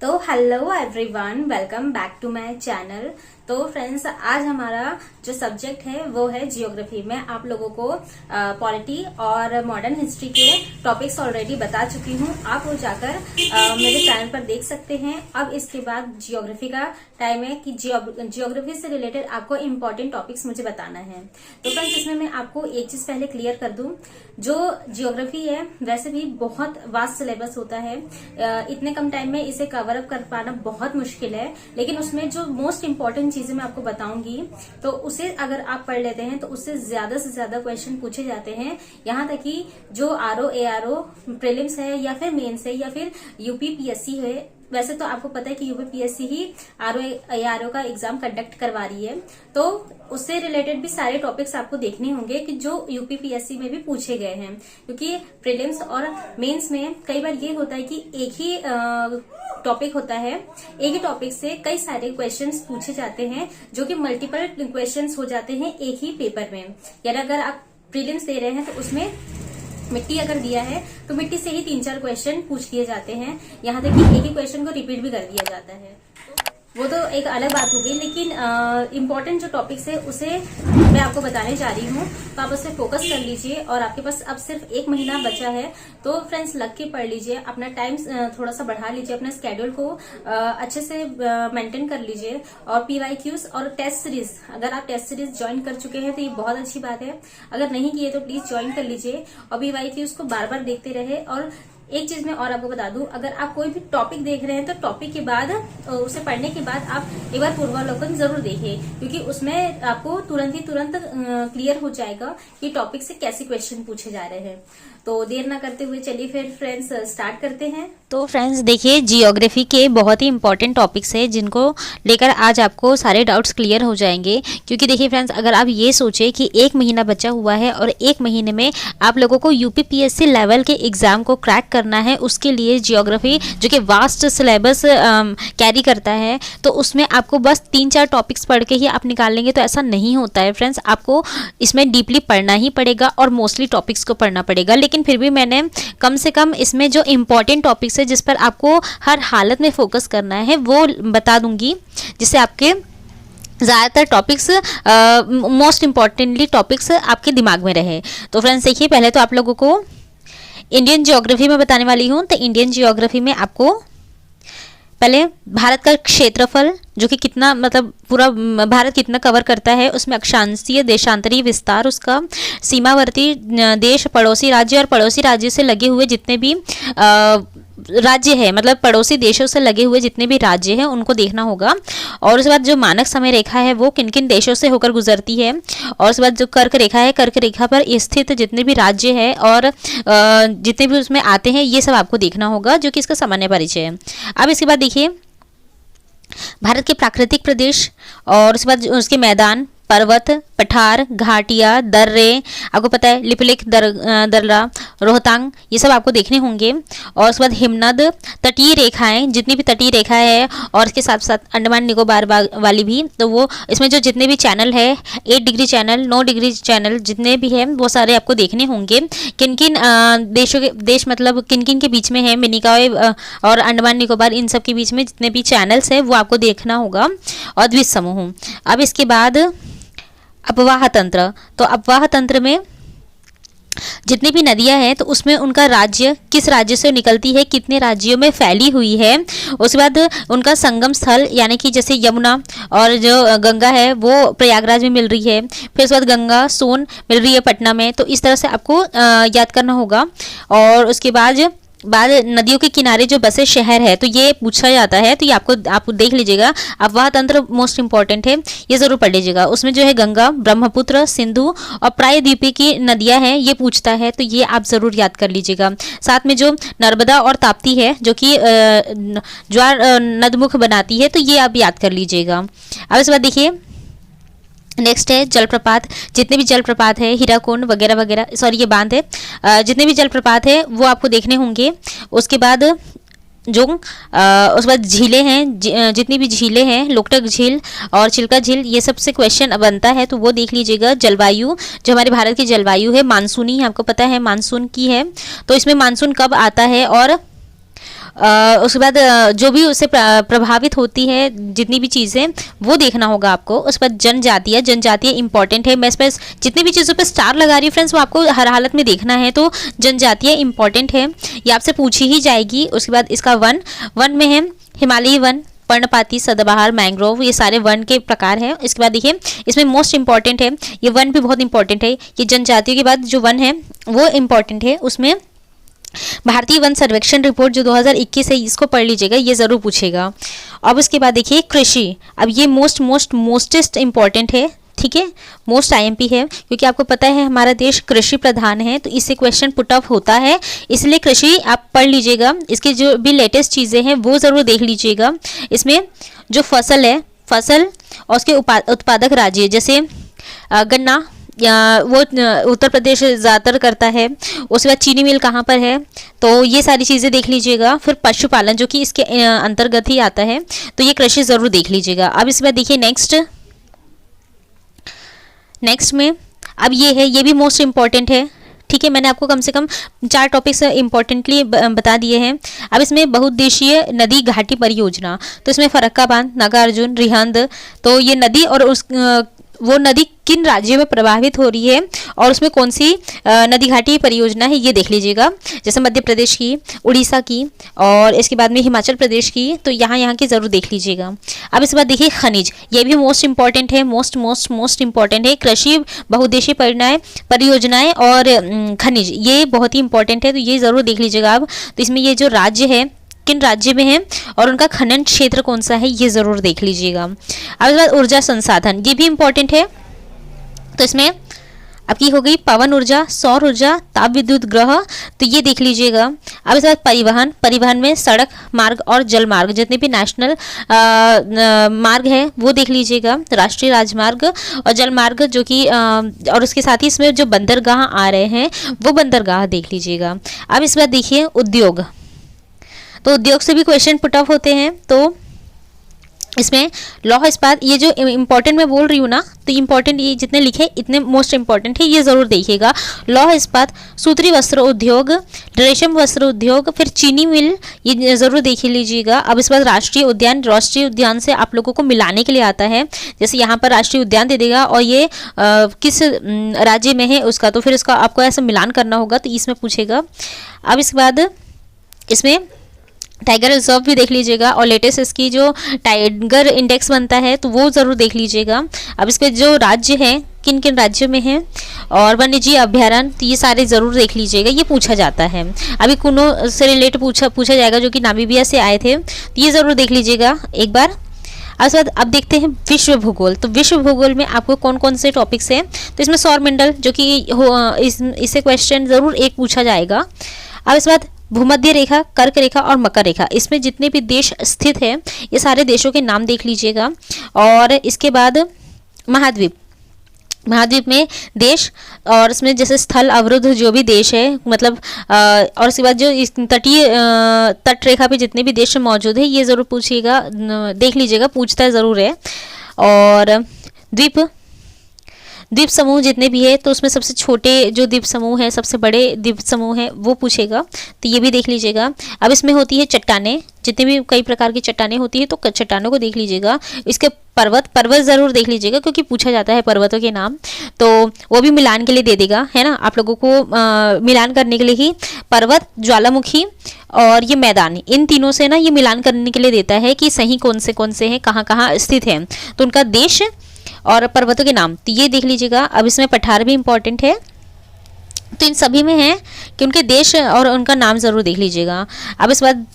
तो hello everyone, welcome back to my channel. तो friends, आज हमारा जो सब्जेक्ट है वो है जियोग्राफी। मैं आप लोगों को पॉलिटी और मॉडर्न हिस्ट्री के टॉपिक्स ऑलरेडी बता चुकी हूँ। आप वो जाकर मेरे चैनल पर देख सकते हैं। अब इसके बाद जियोग्राफी का टाइम है कि जियोग्राफी से रिलेटेड आपको इम्पोर्टेंट टॉपिक्स मुझे बताना है। तो फ्रेंड्स, इसमें मैं आपको एक चीज पहले क्लियर कर दूं, जो जियोग्राफी है वैसे भी बहुत वास्ट सिलेबस होता है। इतने कम टाइम में इसे कवर अप कर पाना बहुत मुश्किल है, लेकिन उसमें जो मोस्ट इम्पोर्टेंट चीजें मैं आपको बताऊंगी तो उसे अगर आप पढ़ लेते हैं तो उससे से ज्यादा क्वेश्चन पूछे जाते हैं। यहाँ तक कि जो आरओ एआरओ प्रीलिम्स है या फिर मेंस है या फिर यूपीपीएससी है, वैसे तो आपको पता है कि यूपीपीएससी ही आरओ का एग्जाम कंडक्ट करवा रही है, तो उससे रिलेटेड भी सारे टॉपिक्स आपको देखने होंगे कि जो यूपीपीएससी में भी पूछे गए हैं। क्योंकि प्रीलिम्स और मेंस में कई बार ये होता है कि एक ही टॉपिक होता है, एक ही टॉपिक से कई सारे क्वेश्चंस पूछे जाते हैं, जो कि मल्टीपल क्वेश्चंस हो जाते हैं एक ही पेपर में। यानी अगर आप प्रीलिम्स दे रहे हैं तो उसमें मिट्टी अगर दिया है तो मिट्टी से ही 3-4 क्वेश्चन पूछ लिए जाते हैं, यहाँ तक कि एक ही क्वेश्चन को रिपीट भी कर दिया जाता है। वो तो एक अलग बात हो गई, लेकिन इम्पोर्टेंट जो टॉपिक्स है उसे मैं आपको बताने जा रही हूँ, तो आप उस पर फोकस कर लीजिए। और आपके पास अब सिर्फ 1 महीना बचा है, तो फ्रेंड्स लग के पढ़ लीजिए, अपना टाइम थोड़ा सा बढ़ा लीजिए, अपना स्केड्यूल को अच्छे से मेंटेन कर लीजिए। और पीवाईक्यूज और टेस्ट सीरीज, अगर आप टेस्ट सीरीज ज्वाइन कर चुके हैं तो ये बहुत अच्छी बात है, अगर नहीं किए तो प्लीज ज्वाइन कर लीजिए और पीवाईक्यूज को बार बार देखते रहे। और एक चीज मैं और आपको बता दूं, अगर आप कोई भी टॉपिक देख रहे हैं तो टॉपिक के बाद उसे पढ़ने के बाद आप एक बार पूर्वावलोकन जरूर देखें, क्योंकि उसमें आपको तुरंत क्लियर हो जाएगा कि टॉपिक से कैसे क्वेश्चन पूछे जा रहे हैं। तो देर ना करते हुए चलिए फिर फ्रेंड्स स्टार्ट करते हैं। तो फ्रेंड्स देखिए, जियोग्राफी के बहुत ही इंपॉर्टेंट टॉपिक्स है जिनको लेकर आज आपको सारे डाउट्स क्लियर हो जाएंगे। क्योंकि देखिए फ्रेंड्स, अगर आप ये सोचें कि 1 महीना बचा हुआ है और 1 महीने में आप लोगों को यूपीपीएससी लेवल के एग्जाम को क्रैक करना है, उसके लिए जियोग्राफी जो कि वास्ट सिलेबस कैरी करता है, तो उसमें आपको बस 3-4 टॉपिक्स पढ़ के ही आप निकाल लेंगे, तो ऐसा नहीं होता है फ्रेंड्स। आपको इसमें डीपली पढ़ना ही पड़ेगा और मोस्टली टॉपिक्स को पढ़ना पड़ेगा। लेकिन फिर भी मैंने कम से कम इसमें जो इम्पॉर्टेंट टॉपिक्स है जिस पर आपको हर हालत में फोकस करना है वो बता दूंगी, जिससे आपके ज़्यादातर टॉपिक्स मोस्ट इम्पॉर्टेंटली टॉपिक्स आपके दिमाग में रहे। तो फ्रेंड्स देखिए, पहले तो आप लोगों को इंडियन जियोग्राफी में बताने वाली हूँ। तो इंडियन जियोग्राफी में आपको पहले भारत का क्षेत्रफल, जो कि कितना मतलब पूरा भारत कितना कवर करता है, उसमें अक्षांशीय देशांतरीय विस्तार, उसका सीमावर्ती देश, पड़ोसी राज्य और पड़ोसी राज्य से लगे हुए जितने भी राज्य है, मतलब पड़ोसी देशों से लगे हुए जितने भी राज्य हैं उनको देखना होगा। और उसके बाद जो मानक समय रेखा है वो किन किन देशों से होकर गुजरती है। और उसके बाद जो कर्क रेखा है, कर्क रेखा पर स्थित जितने भी राज्य है और जितने भी उसमें आते हैं, ये सब आपको देखना होगा, जो कि इसका सामान्य परिचय है। अब इसके बाद देखिए, भारत के प्राकृतिक प्रदेश और उसके बाद उसके मैदान, पर्वत, पठार, घाटियाँ, दर्रे, आपको पता है लिपुलेख, दर्रा, रोहतांग, ये सब आपको देखने होंगे। और उसके बाद हिमनद, तटीय रेखाएं, जितनी भी तटीय रेखा है, और इसके साथ साथ अंडमान निकोबार वाली भी, तो वो इसमें जो जितने भी चैनल है, 8 डिग्री चैनल, 9 डिग्री चैनल जितने भी हैं वो सारे आपको देखने होंगे। किन किन देशों के देश मतलब किन किन के बीच में है, मिनिकॉय और अंडमान निकोबार, इन सब के बीच में जितने भी चैनल्स है वो आपको देखना होगा। और द्वीप समूह। अब इसके बाद अपवाह तंत्र, तो अपवाह तंत्र में जितनी भी नदियां हैं तो उसमें उनका राज्य, किस राज्य से निकलती है, कितने राज्यों में फैली हुई है। उसके बाद उनका संगम स्थल, यानी कि जैसे यमुना और जो गंगा है वो प्रयागराज में मिल रही है, फिर उसके बाद गंगा सोन मिल रही है पटना में, तो इस तरह से आपको याद करना होगा। और उसके बाद नदियों के किनारे जो बसे शहर है, तो ये पूछा जाता है, तो ये आप देख लीजिएगा। अपवाह तंत्र मोस्ट इंपॉर्टेंट है, ये जरूर पढ़ लीजिएगा। उसमें जो है गंगा, ब्रह्मपुत्र, सिंधु और प्रायद्वीपीय की नदियां हैं, ये पूछता है, तो ये आप जरूर याद कर लीजिएगा। साथ में जो नर्मदा और ताप्ती है, जो कि ज्वार नदमुख बनाती है, तो ये आप याद कर लीजिएगा। अब इसके बाद देखिए, नेक्स्ट है जलप्रपात। जितने भी जलप्रपात है, हीराकुंड वगैरह वगैरह, सॉरी ये बांध है, जितने भी जलप्रपात है वो आपको देखने होंगे। उसके बाद जो उसके बाद झीलें हैं, जितनी भी झीलें हैं, लोकटक झील और चिल्का झील, ये सबसे क्वेश्चन बनता है, तो वो देख लीजिएगा। जलवायु, जो हमारे भारत की जलवायु है मानसूनी, आपको पता है मानसून की है, तो इसमें मानसून कब आता है और उसके बाद जो भी उससे प्रभावित होती है जितनी भी चीज़ें वो देखना होगा आपको। उसके बाद जनजातीय, जनजातीय इंपॉर्टेंट है। मैं इस पर जितनी भी चीज़ों पर स्टार लगा रही हूँ फ्रेंड्स, वो आपको हर हालत में देखना है। तो जनजातीय इंपॉर्टेंट है, ये आपसे पूछी ही जाएगी। उसके बाद इसका वन में है हिमालयी वन, पर्णपाती, सदाबहार, मैंग्रोव, ये सारे वन के प्रकार हैं। इसके बाद देखिए इसमें मोस्ट इंपॉर्टेंट है, ये वन भी बहुत इंपॉर्टेंट है। ये जनजातियों के बाद जो वन है वो इंपॉर्टेंट है। उसमें भारतीय वन सर्वेक्षण रिपोर्ट जो 2021 है, इसको पढ़ लीजिएगा, ये ज़रूर पूछेगा। अब उसके बाद देखिए कृषि, अब ये मोस्टेस्ट इंपॉर्टेंट है, ठीक है, मोस्ट आईएमपी है, क्योंकि आपको पता है हमारा देश कृषि प्रधान है, तो इससे क्वेश्चन पुट अप होता है, इसलिए कृषि आप पढ़ लीजिएगा। इसके जो भी लेटेस्ट चीज़ें हैं वो ज़रूर देख लीजिएगा। इसमें जो फसल है, फसल और उसके उत्पादक राज्य, जैसे गन्ना या वो उत्तर प्रदेश ज़्यादातर करता है। उसके बाद चीनी मिल कहाँ पर है, तो ये सारी चीज़ें देख लीजिएगा। फिर पशुपालन जो कि इसके अंतर्गत ही आता है, तो ये कृषि ज़रूर देख लीजिएगा। अब इसके बाद देखिए नेक्स्ट में अब ये है, ये भी मोस्ट इम्पॉर्टेंट है, ठीक है। मैंने आपको कम से कम 4 टॉपिक्स इंपॉर्टेंटली बता दिए हैं। अब इसमें बहुउद्देशीय नदी घाटी परियोजना, तो इसमें फरक्का बांध, नागार्जुन, रिहंद, तो ये नदी और वो नदी किन राज्यों में प्रभावित हो रही है और उसमें कौन सी नदी घाटी परियोजना है, ये देख लीजिएगा। जैसे मध्य प्रदेश की, उड़ीसा की और इसके बाद में हिमाचल प्रदेश की, तो यहाँ की ज़रूर देख लीजिएगा। अब इसके बाद देखिए खनिज, ये भी मोस्ट इंपॉर्टेंट है, मोस्ट इंपॉर्टेंट है। कृषि, बहुउद्देशीय परियोजनाएं और खनिज, ये बहुत ही इंपॉर्टेंट है, तो ये ज़रूर देख लीजिएगा आप। तो इसमें ये जो राज्य है किन राज्य में है और उनका खनन क्षेत्र कौन सा है, ये ज़रूर देख लीजिएगा। अब इसके बाद ऊर्जा संसाधन, ये भी इम्पॉर्टेंट है, तो इसमें आपकी हो गई पवन ऊर्जा, सौर ऊर्जा, ताप विद्युत ग्रह, तो ये देख लीजिएगा। अब इसके बाद परिवहन में सड़क मार्ग और जल मार्ग, जितने भी नेशनल मार्ग है वो देख लीजिएगा, राष्ट्रीय राजमार्ग और जल मार्ग जो कि और उसके साथ ही इसमें जो बंदरगाह आ रहे हैं वो बंदरगाह देख लीजिएगा। अब इसके बाद देखिए उद्योग, तो उद्योग से भी क्वेश्चन पुट अप होते हैं, तो इसमें लौह इस्पात, ये जो इम्पोर्टेंट मैं बोल रही हूँ ना, तो इम्पोर्टेंट ये जितने लिखे इतने मोस्ट इंपॉर्टेंट है, ये ज़रूर देखिएगा। लौह इस्पात, सूत्री वस्त्र उद्योग, रेशम वस्त्र उद्योग, फिर चीनी मिल, ये ज़रूर देख लीजिएगा। अब इसके बाद राष्ट्रीय उद्यान से आप लोगों को मिलाने के लिए आता है, जैसे यहाँ पर राष्ट्रीय उद्यान दे देगा और ये किस राज्य में है उसका, तो फिर उसका आपको ऐसा मिलान करना होगा, तो इसमें पूछेगा। अब इसके बाद इसमें टाइगर रिजर्व भी देख लीजिएगा और लेटेस्ट इसकी जो टाइगर इंडेक्स बनता है तो वो ज़रूर देख लीजिएगा। अब इसके जो राज्य हैं किन किन राज्यों में हैं और वन्यजीव अभ्यारण्य, तो ये सारे ज़रूर देख लीजिएगा, ये पूछा जाता है। अभी कुनो से रिलेट पूछा जाएगा जो कि नामीबिया से आए थे, तो ये ज़रूर देख लीजिएगा एक बार। अब देखते हैं विश्व भूगोल, तो विश्व भूगोल में आपको कौन कौन से टॉपिक्स हैं, तो इसमें सौरमंडल जो कि इससे क्वेश्चन ज़रूर एक पूछा जाएगा। अब इसके बाद भूमध्य रेखा, कर्क रेखा और मकर रेखा, इसमें जितने भी देश स्थित हैं ये सारे देशों के नाम देख लीजिएगा। और इसके बाद महाद्वीप में देश और इसमें जैसे स्थल अवरुद्ध जो भी देश है, मतलब और उसके बाद जो इस तटीय तट रेखा पे जितने भी देश मौजूद है ये ज़रूर पूछिएगा, देख लीजिएगा, पूछता ज़रूर है। और द्वीप समूह जितने भी है तो उसमें सबसे छोटे जो द्वीप समूह है, सबसे बड़े द्वीप समूह है वो पूछेगा, तो ये भी देख लीजिएगा। अब इसमें होती है चट्टानें, जितने भी कई प्रकार की चट्टानें होती है तो चट्टानों को देख लीजिएगा। इसके पर्वत ज़रूर देख लीजिएगा क्योंकि पूछा जाता है पर्वतों के नाम, तो वो भी मिलान के लिए दे देगा, है ना, आप लोगों को मिलान करने के लिए ही पर्वत, ज्वालामुखी और ये मैदान, इन तीनों से ना ये मिलान करने के लिए देता है कि सही कौन से हैं, कहाँ स्थित हैं, तो उनका देश और पर्वतों के नाम, तो ये देख लीजिएगा। अब इसमें पठार भी इंपॉर्टेंट है, तो इन सभी में है कि उनके देश और उनका नाम ज़रूर देख लीजिएगा। अब इसके बाद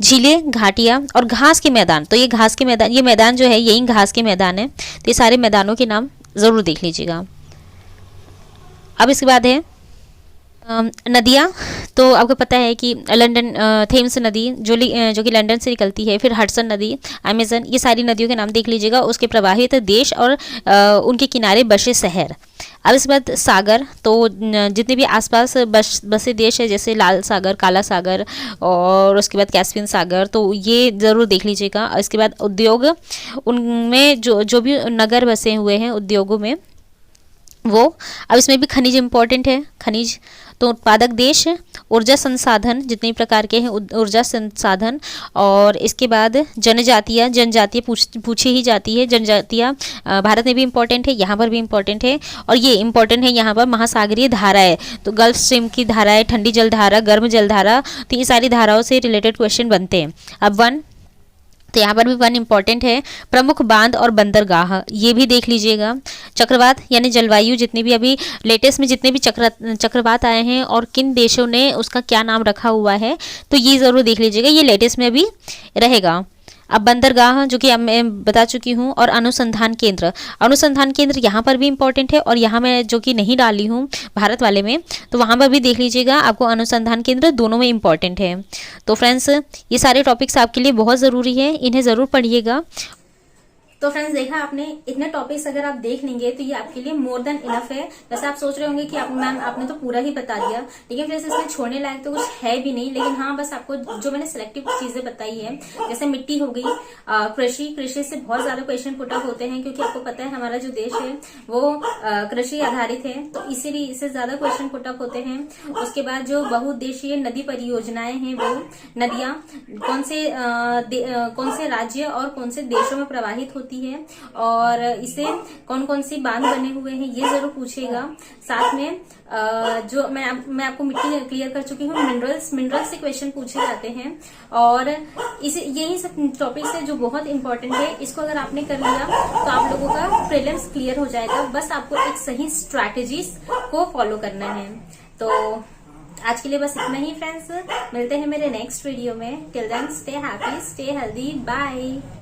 झीलें, घाटियाँ और घास के मैदान, तो ये घास के मैदान, ये मैदान जो है यही घास के मैदान है, तो ये सारे मैदानों के नाम ज़रूर देख लीजिएगा। अब इसके बाद है नदियाँ, तो आपको पता है कि लंदन थेम्स नदी जो कि लंदन से निकलती है, फिर हडसन नदी, अमेजन, ये सारी नदियों के नाम देख लीजिएगा, उसके प्रवाहित देश और उनके किनारे बसे शहर। अब इसके बाद सागर, तो जितने भी आसपास बसे देश है जैसे लाल सागर, काला सागर और उसके बाद कैस्पियन सागर, तो ये ज़रूर देख लीजिएगा। इसके बाद उद्योग, उनमें जो भी नगर बसे हुए हैं उद्योगों में वो। अब इसमें भी खनिज इंपॉर्टेंट है, खनिज, तो उत्पादक देश, ऊर्जा संसाधन, जितने प्रकार के हैं ऊर्जा संसाधन, और इसके बाद जनजातियाँ, जनजातियाँ पूछी ही जाती है। जनजातियाँ भारत में भी इम्पोर्टेंट है, यहाँ पर भी इम्पोर्टेंट है। और ये इम्पोर्टेंट है यहाँ पर महासागरीय धाराएं, तो गल्फ स्ट्रीम की धाराएं, ठंडी जल धारा, गर्म जल धारा, तो ये सारी धाराओं से रिलेटेड क्वेश्चन बनते हैं। अब वन, तो यहाँ पर भी वन इम्पॉर्टेंट है। प्रमुख बांध और बंदरगाह, ये भी देख लीजिएगा। चक्रवात यानी जलवायु, जितने भी अभी लेटेस्ट में जितने भी चक्रवात आए हैं और किन देशों ने उसका क्या नाम रखा हुआ है, तो ये ज़रूर देख लीजिएगा, ये लेटेस्ट में अभी रहेगा। अब बंदरगाह, जो कि अब मैं बता चुकी हूँ, और अनुसंधान केंद्र, अनुसंधान केंद्र यहाँ पर भी इम्पोर्टेंट है। और यहाँ मैं जो कि नहीं डाली हूँ भारत वाले में, तो वहाँ पर भी देख लीजिएगा, आपको अनुसंधान केंद्र दोनों में इम्पोर्टेंट है। तो फ्रेंड्स, ये सारे टॉपिक्स आपके लिए बहुत ज़रूरी है, इन्हें ज़रूर पढ़िएगा। तो फ्रेंड्स, देखा आपने, इतने टॉपिक्स अगर आप देख लेंगे तो ये आपके लिए मोर देन इनफ है। वैसे आप सोच रहे होंगे कि मैम आपने तो पूरा ही बता दिया, लेकिन फ्रेंड्स इसमें छोड़ने लायक तो कुछ है भी नहीं। लेकिन हाँ, बस आपको जो मैंने सिलेक्टिव चीजें बताई है, जैसे मिट्टी हो गई, कृषि से बहुत ज्यादा क्वेश्चन पुट अप होते हैं, क्योंकि आपको पता है हमारा जो देश है वो कृषि आधारित है, तो इसीलिए इससे ज्यादा क्वेश्चन पुट अप होते हैं। उसके बाद जो बहुउद्देशीय नदी परियोजनाएं हैं, वो नदियां कौन से राज्य और कौन से देशों में प्रवाहित होती है, और इसे कौन कौन सी बांध बने हुए हैं, ये जरूर पूछेगा। साथ में जो मैं आपको मिट्टी क्लियर कर चुकी हूँ, मिनरल्स से क्वेश्चन पूछे जाते हैं। और यही सब टॉपिक्स है जो बहुत इंपॉर्टेंट है। इसको अगर आपने कर लिया तो आप लोगों का प्रीलिम्स क्लियर हो जाएगा। बस आपको एक सही स्ट्रैटेजीज को फॉलो करना है। तो आज के लिए बस इतना ही फ्रेंड्स, मिलते हैं मेरे नेक्स्ट वीडियो में। Till then stay happy, stay healthy, bye.